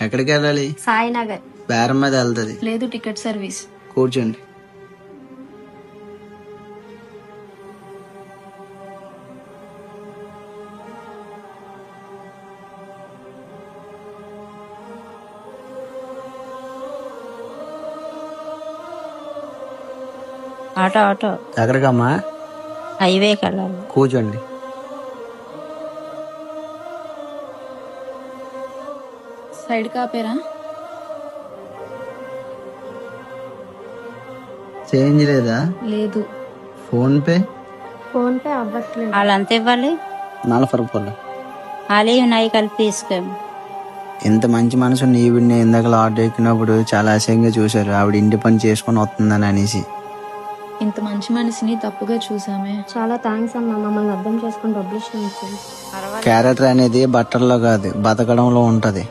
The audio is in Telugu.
ఎక్కడికి వెళ్ళాలి? సాయినగర్. బేరం మీద వెళ్తుంది. లేదు, టికెట్ సర్వీస్. కూర్చోండి. ఆటో ఆటో ఎక్కడికమ్మా? హైవేకి వెళ్ళాలి. కూర్చోండి. సైడ్ కాపేరా? చేంజ్ లేదా? లేదు. Phone pay? ఫోన్ పే అవ్వట్లేదు. వాళ్ళంత ఇవ్వాలి. 40 రూపాయలు. వాళ్ళు ఉన్నాయి కలిపి తీసుకోండి. ఇంత మంచి మనసు నీవిడిని ఇందాక ఆటో ఎక్కినప్పుడు చాలా అసహ్యంగా చూశారు. ఆవిడ ఇంటి పని చేసుకుని వస్తుందని అనేసి. ఇంత మంచి మనిషిని తప్పుగా చూసామే. చాలా థ్యాంక్స్ అన్న, మమ్మల్ని అర్థం చేసుకుని డబ్బులు ఇచ్చాను. క్యారెక్టర్ అనేది బట్టల్లో కాదు, బతకడంలో ఉంటది.